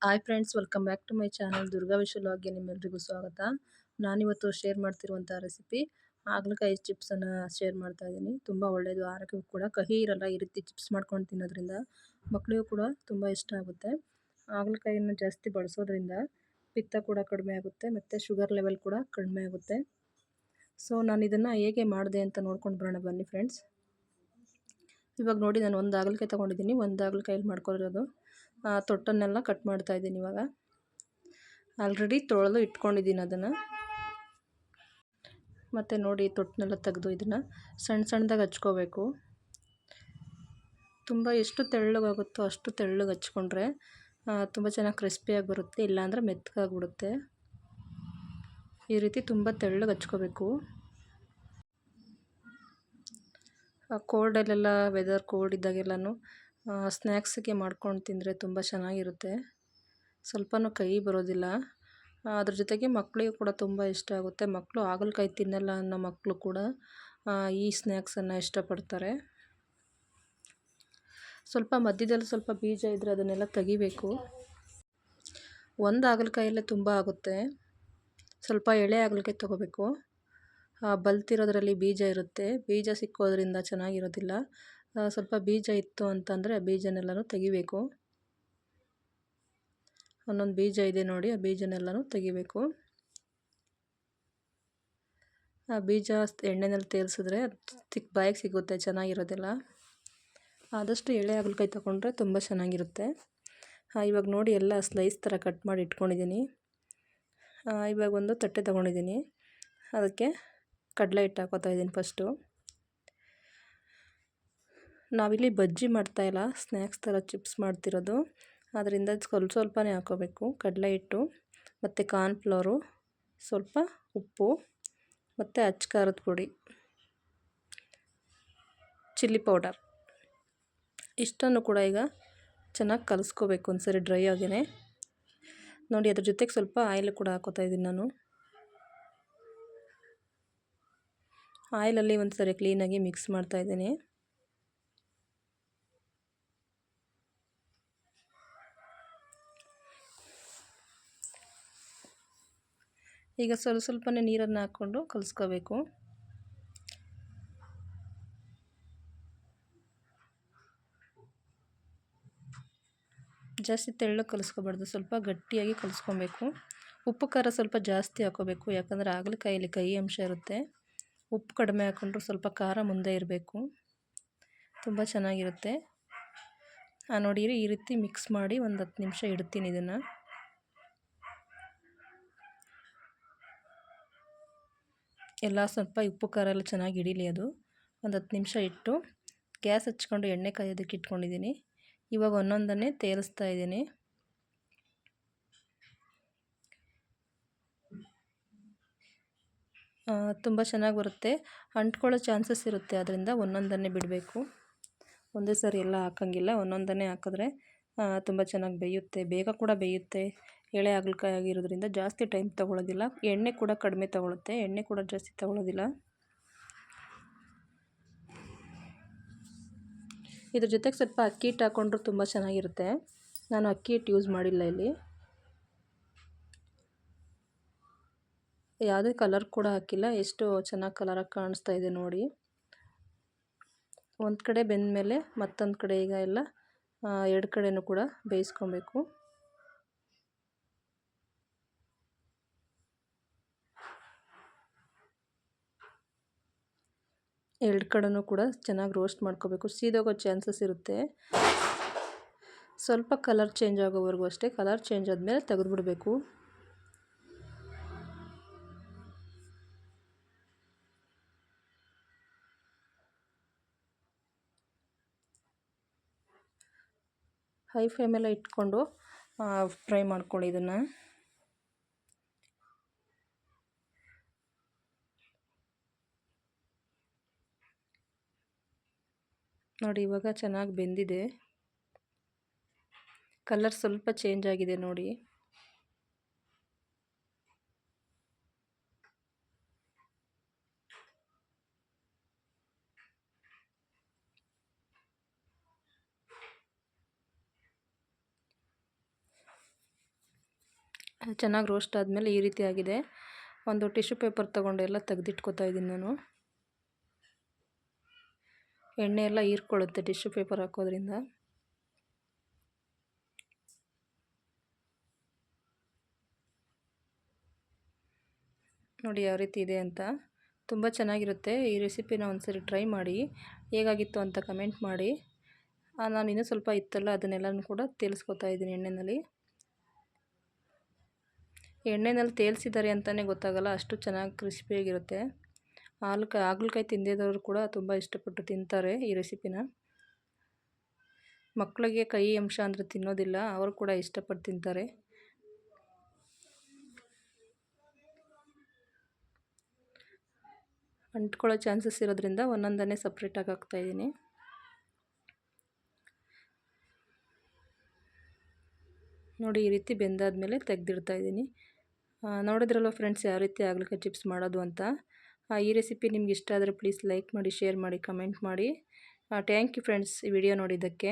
Hi friends, welcome back to my channel Durga wish ವ್ಲಾಗ್ಗೆ ನಿಮ್ಮೆಲ್ಲರಿಗೂ ಸ್ವಾಗತ. ನಾನಿವತ್ತು ಶೇರ್ ಮಾಡ್ತಿರುವಂಥ ರೆಸಿಪಿ ಹಾಗಲಕಾಯಿ ಚಿಪ್ಸನ್ನು ಶೇರ್ ಮಾಡ್ತಾ ಇದ್ದೀನಿ. ತುಂಬ ಒಳ್ಳೆಯದು, ಆರೋಗ್ಯಕ್ಕೂ ಕೂಡ ಕಹಿ ಇರಲ್ಲ. ಈ ರೀತಿ ಚಿಪ್ಸ್ ಮಾಡ್ಕೊಂಡು ತಿನ್ನೋದ್ರಿಂದ ಮಕ್ಕಳಿಗೂ ಕೂಡ ತುಂಬ ಇಷ್ಟ ಆಗುತ್ತೆ. ಹಾಗಲಕಾಯಿಯನ್ನು ಜಾಸ್ತಿ ಬಳಸೋದ್ರಿಂದ ಪಿತ್ತ ಕೂಡ ಕಡಿಮೆ ಆಗುತ್ತೆ ಮತ್ತು ಶುಗರ್ ಲೆವೆಲ್ ಕೂಡ ಕಡಿಮೆ ಆಗುತ್ತೆ. ಸೊ ನಾನು ಇದನ್ನು ಹೇಗೆ ಮಾಡಿದೆ ಅಂತ ನೋಡ್ಕೊಂಡು ಬರೋಣ ಬನ್ನಿ ಫ್ರೆಂಡ್ಸ್. ಇವಾಗ ನೋಡಿ, ನಾನು ಒಂದು ಹಾಗಲಕಾಯಿ ತೊಗೊಂಡಿದ್ದೀನಿ. ಒಂದು ಹಾಗಲಕಾಯಲ್ಲಿ ಮಾಡ್ಕೊಂಡಿರೋದು ತೊಟ್ಟನ್ನೆಲ್ಲ ಕಟ್ ಮಾಡ್ತಾ ಇದ್ದೀನಿ. ಇವಾಗ ಆಲ್ರೆಡಿ ತೊಳೆದು ಇಟ್ಕೊಂಡಿದ್ದೀನಿ ಅದನ್ನು. ಮತ್ತು ನೋಡಿ, ತೊಟ್ಟನ್ನೆಲ್ಲ ತೆಗೆದು ಇದನ್ನು ಸಣ್ಣ ಸಣ್ಣದಾಗಿ ಹಚ್ಕೋಬೇಕು. ತುಂಬ ಎಷ್ಟು ತೆಳ್ಳಗಾಗುತ್ತೋ ಅಷ್ಟು ತೆಳ್ಳಗೆ ಹಚ್ಕೊಂಡ್ರೆ ತುಂಬ ಚೆನ್ನಾಗಿ ಕ್ರಿಸ್ಪಿಯಾಗಿ ಬರುತ್ತೆ. ಇಲ್ಲಾಂದರೆ ಮೆತ್ತಗಾಗ್ಬಿಡುತ್ತೆ. ಈ ರೀತಿ ತುಂಬ ತೆಳ್ಳಗೆ ಹಚ್ಕೋಬೇಕು. ಕೋಲ್ಡಲ್ಲೆಲ್ಲ ವೆದರ್ ಕೋಲ್ಡ್ ಇದ್ದಾಗೆಲ್ಲನೂ ಸ್ನ್ಯಾಕ್ಸಿಗೆ ಮಾಡ್ಕೊಂಡು ತಿಂದರೆ ತುಂಬ ಚೆನ್ನಾಗಿರುತ್ತೆ. ಸ್ವಲ್ಪನೂ ಕಹಿ ಬರೋದಿಲ್ಲ. ಅದ್ರ ಜೊತೆಗೆ ಮಕ್ಕಳಿಗೂ ಕೂಡ ತುಂಬ ಇಷ್ಟ ಆಗುತ್ತೆ. ಮಕ್ಕಳು ಹಾಗಲಕಾಯಿ ತಿನ್ನಲ್ಲ ಅನ್ನೋ ಮಕ್ಕಳು ಕೂಡ ಈ ಸ್ನ್ಯಾಕ್ಸನ್ನು ಇಷ್ಟಪಡ್ತಾರೆ. ಸ್ವಲ್ಪ ಮಧ್ಯದಲ್ಲಿ ಸ್ವಲ್ಪ ಬೀಜ ಇದ್ದರೆ ಅದನ್ನೆಲ್ಲ ತೆಗಿಬೇಕು. ಒಂದು ಹಾಗಲಕಾಯಲ್ಲೇ ತುಂಬ ಆಗುತ್ತೆ. ಸ್ವಲ್ಪ ಎಳೆ ಹಾಗಲಕಾಯಿ ತೊಗೋಬೇಕು. ಬಲ್ತಿರೋದ್ರಲ್ಲಿ ಬೀಜ ಇರುತ್ತೆ. ಬೀಜ ಸಿಕ್ಕೋದ್ರಿಂದ ಚೆನ್ನಾಗಿರೋದಿಲ್ಲ. ಸ್ವಲ್ಪ ಬೀಜ ಇತ್ತು ಅಂತಂದರೆ ಆ ಬೀಜನೆಲ್ಲನೂ ತೆಗಿಬೇಕು. ಒಂದೊಂದು ಬೀಜ ಇದೆ ನೋಡಿ, ಆ ಬೀಜನೆಲ್ಲನೂ ತೆಗಿಬೇಕು. ಆ ಬೀಜ ಎಣ್ಣೆನಲ್ಲಿ ತೇಲಿಸಿದ್ರೆ ಬಾಯಿಗೆ ಸಿಗುತ್ತೆ, ಚೆನ್ನಾಗಿರೋದಿಲ್ಲ. ಆದಷ್ಟು ಎಳೆ ಹಾಗಲಕಾಯಿ ತೊಗೊಂಡ್ರೆ ತುಂಬ ಚೆನ್ನಾಗಿರುತ್ತೆ. ಇವಾಗ ನೋಡಿ, ಎಲ್ಲ ಸ್ಲೈಸ್ ಥರ ಕಟ್ ಮಾಡಿ ಇಟ್ಕೊಂಡಿದ್ದೀನಿ. ಇವಾಗ ಒಂದು ತಟ್ಟೆ ತೊಗೊಂಡಿದ್ದೀನಿ. ಅದಕ್ಕೆ ಕಡಲೆ ಹಿಟ್ಟು ಹಾಕೋತಾ ಇದ್ದೀನಿ ಫಸ್ಟು. ನಾವಿಲ್ಲಿ ಬಜ್ಜಿ ಮಾಡ್ತಾಯಿಲ್ಲ, ಸ್ನ್ಯಾಕ್ಸ್ ಥರ ಚಿಪ್ಸ್ ಮಾಡ್ತಿರೋದು. ಅದರಿಂದ ಸ್ವಲ್ಪನೇ ಹಾಕೋಬೇಕು. ಕಡಲೆ ಹಿಟ್ಟು ಮತ್ತು ಕಾರ್ನ್ಫ್ಲೋರು, ಸ್ವಲ್ಪ ಉಪ್ಪು ಮತ್ತು ಅಚ್ಚ ಖಾರದ ಪುಡಿ, ಚಿಲ್ಲಿ ಪೌಡರ್ ಇಷ್ಟನ್ನು ಕೂಡ ಈಗ ಚೆನ್ನಾಗಿ ಕಲಿಸ್ಕೋಬೇಕು ಒಂದ್ಸರಿ ಡ್ರೈ ಆಗೇ. ನೋಡಿ, ಅದ್ರ ಜೊತೆಗೆ ಸ್ವಲ್ಪ ಆಯಿಲ್ ಕೂಡ ಹಾಕೋತಾ ಇದ್ದೀನಿ ನಾನು. ಆಯಿಲಲ್ಲಿ ಒಂದ್ಸರಿ ಕ್ಲೀನಾಗಿ ಮಿಕ್ಸ್ ಮಾಡ್ತಾಯಿದ್ದೀನಿ. ಈಗ ಸ್ವಲ್ಪನೇ ನೀರನ್ನು ಹಾಕ್ಕೊಂಡು ಕಲಿಸ್ಕೋಬೇಕು. ಜಾಸ್ತಿ ತೆಳ್ಳಗೆ ಕಲಿಸ್ಕೋಬಾರ್ದು, ಸ್ವಲ್ಪ ಗಟ್ಟಿಯಾಗಿ ಕಲಿಸ್ಕೊಬೇಕು. ಉಪ್ಪು ಖಾರ ಸ್ವಲ್ಪ ಜಾಸ್ತಿ ಹಾಕೋಬೇಕು, ಯಾಕಂದರೆ ಹಾಗಲಕಾಯಲ್ಲಿ ಕಹಿ ಅಂಶ ಇರುತ್ತೆ. ಉಪ್ಪು ಕಡಿಮೆ ಹಾಕ್ಕೊಂಡ್ರು ಸ್ವಲ್ಪ ಖಾರ ಮುಂದೆ ಇರಬೇಕು, ತುಂಬ ಚೆನ್ನಾಗಿರುತ್ತೆ. ನೋಡಿ, ಈ ರೀತಿ ಮಿಕ್ಸ್ ಮಾಡಿ ಒಂದು 10 ನಿಮಿಷ ಇಡ್ತೀನಿ ಇದನ್ನು. ಎಲ್ಲ ಸ್ವಲ್ಪ ಉಪ್ಪು ಖಾರ ಎಲ್ಲ ಚೆನ್ನಾಗಿ ಹಿಡೀಲಿ. ಅದು ಒಂದು 10 ನಿಮಿಷ ಇಟ್ಟು ಗ್ಯಾಸ್ ಹಚ್ಕೊಂಡು ಎಣ್ಣೆ ಕಾಯೋದಕ್ಕೆ ಇಟ್ಕೊಂಡಿದ್ದೀನಿ. ಇವಾಗ ಒಂದೊಂದನ್ನೇ ತೇಲಿಸ್ತಾ ಇದ್ದೀನಿ. ತುಂಬ ಚೆನ್ನಾಗಿ ಬರುತ್ತೆ. ಅಂಟ್ಕೊಳ್ಳೋ ಚಾನ್ಸಸ್ ಇರುತ್ತೆ, ಅದರಿಂದ ಒಂದೊಂದನ್ನೇ ಬಿಡಬೇಕು. ಒಂದೇ ಸಾರಿ ಎಲ್ಲ ಹಾಕೋಂಗಿಲ್ಲ, ಒಂದೊಂದನ್ನೇ ಹಾಕಿದ್ರೆ ತುಂಬ ಚೆನ್ನಾಗಿ ಬೇಯುತ್ತೆ. ಬೇಗ ಕೂಡ ಬೇಯುತ್ತೆ. ಎಳೆ ಹಾಗಲಕಾಯಿ ಆಗಿರೋದ್ರಿಂದ ಜಾಸ್ತಿ ಟೈಮ್ ತೊಗೊಳ್ಳೋದಿಲ್ಲ. ಎಣ್ಣೆ ಕೂಡ ಕಡಿಮೆ ತೊಗೊಳುತ್ತೆ, ಎಣ್ಣೆ ಕೂಡ ಜಾಸ್ತಿ ತೊಗೊಳ್ಳೋದಿಲ್ಲ. ಇದ್ರ ಜೊತೆಗೆ ಸ್ವಲ್ಪ ಅಕ್ಕಿ ಹಿಟ್ಟು ಹಾಕ್ಕೊಂಡ್ರು ತುಂಬ ಚೆನ್ನಾಗಿರುತ್ತೆ. ನಾನು ಅಕ್ಕಿ ಹಿಟ್ಟು ಯೂಸ್ ಮಾಡಿಲ್ಲ ಇಲ್ಲಿ. ಯಾವುದೇ ಕಲರ್ ಕೂಡ ಹಾಕಿಲ್ಲ. ಎಷ್ಟು ಚೆನ್ನಾಗಿ ಕಲರಾಗಿ ಕಾಣಿಸ್ತಾ ಇದೆ ನೋಡಿ. ಒಂದು ಕಡೆ ಬೆಂದ ಮೇಲೆ ಮತ್ತೊಂದು ಕಡೆ ಈಗ ಎಲ್ಲ ಎರಡು ಕಡೆನೂ ಕೂಡ ಬೇಯಿಸ್ಕೊಬೇಕು. ಎರಡು ಕಡೆನೂ ಕೂಡ ಚೆನ್ನಾಗಿ ರೋಸ್ಟ್ ಮಾಡ್ಕೋಬೇಕು. ಸೀದೋಗೋ ಚಾನ್ಸಸ್ ಇರುತ್ತೆ. ಸ್ವಲ್ಪ ಕಲರ್ ಚೇಂಜ್ ಆಗೋವರೆಗೂ ಅಷ್ಟೇ. ಕಲರ್ ಚೇಂಜ್ ಆದಮೇಲೆ ತೆಗೆದುಬಿಡಬೇಕು. ಹೈ ಫ್ಲೇಮೆಲ್ಲ ಇಟ್ಕೊಂಡು ಫ್ರೈ ಮಾಡ್ಕೊಳ್ಳಿ ಇದನ್ನು. ನೋಡಿ, ಇವಾಗ ಚೆನ್ನಾಗಿ ಬೆಂದಿದೆ. ಕಲರ್ ಸ್ವಲ್ಪ ಚೇಂಜ್ ಆಗಿದೆ ನೋಡಿ. ಚೆನ್ನಾಗಿ ರೋಸ್ಟ್ ಆದಮೇಲೆ ಈ ರೀತಿ ಆಗಿದೆ. ಒಂದು ಟಿಶ್ಯೂ ಪೇಪರ್ ತೊಗೊಂಡು ಎಲ್ಲ ತೆಗೆದಿಟ್ಕೊತಾ ಇದ್ದೀನಿ ನಾನು. ಎಣ್ಣೆ ಎಲ್ಲ ಹೀರ್ಕೊಳ್ಳುತ್ತೆ ಟಿಶ್ಯೂ ಪೇಪರ್ ಹಾಕೋದ್ರಿಂದ. ನೋಡಿ ಯಾವ ರೀತಿ ಇದೆ ಅಂತ. ತುಂಬ ಚೆನ್ನಾಗಿರುತ್ತೆ. ಈ ರೆಸಿಪಿನ ಒಂದ್ಸರಿ ಟ್ರೈ ಮಾಡಿ, ಹೇಗಾಗಿತ್ತು ಅಂತ ಕಮೆಂಟ್ ಮಾಡಿ. ನಾನು ಇನ್ನೂ ಸ್ವಲ್ಪ ಇತ್ತಲ್ಲ ಅದನ್ನೆಲ್ಲನೂ ಕೂಡ ತೇಲಿಸ್ಕೊತಾ ಇದ್ದೀನಿ ಎಣ್ಣೆಯಲ್ಲಿ. ಎಣ್ಣೆಯಲ್ಲಿ ತೇಲಿಸಿದ್ದಾರೆ ಅಂತಲೇ ಗೊತ್ತಾಗಲ್ಲ, ಅಷ್ಟು ಚೆನ್ನಾಗಿ ಕ್ರಿಸ್ಪಿಯಾಗಿರುತ್ತೆ. ಹಾಗಲಕಾಯಿ ತಿಂದಿದ್ದವರು ಕೂಡ ತುಂಬ ಇಷ್ಟಪಟ್ಟು ತಿಂತಾರೆ ಈ ರೆಸಿಪಿನ. ಮಕ್ಕಳಿಗೆ ಕಹಿ ಅಂಶ ಅಂದರೆ ತಿನ್ನೋದಿಲ್ಲ, ಅವರು ಕೂಡ ಇಷ್ಟಪಟ್ಟು ತಿಂತಾರೆ. ಅಂಟ್ಕೊಳ್ಳೋ ಚಾನ್ಸಸ್ ಇರೋದ್ರಿಂದ ಒಂದೊಂದನ್ನೇ ಸಪ್ರೇಟಾಗಿ ಹಾಕ್ತಾಯಿದ್ದೀನಿ. ನೋಡಿ ಈ ರೀತಿ ಬೆಂದಾದಮೇಲೆ ತೆಗೆದಿಡ್ತಾ ಇದ್ದೀನಿ. ನೋಡಿದ್ರಲ್ವ ಫ್ರೆಂಡ್ಸ್ ಯಾವ ರೀತಿ ಹಾಗಲಕಾಯಿ ಚಿಪ್ಸ್ ಮಾಡೋದು ಅಂತ. ಈ ರೆಸಿಪಿ ನಿಮ್ಗೆ ಇಷ್ಟ ಆದರೆ ಪ್ಲೀಸ್ ಲೈಕ್ ಮಾಡಿ, ಶೇರ್ ಮಾಡಿ, ಕಮೆಂಟ್ ಮಾಡಿ. ಥ್ಯಾಂಕ್ ಯು ಫ್ರೆಂಡ್ಸ್ ಈ ವಿಡಿಯೋ ನೋಡಿದ್ದಕ್ಕೆ.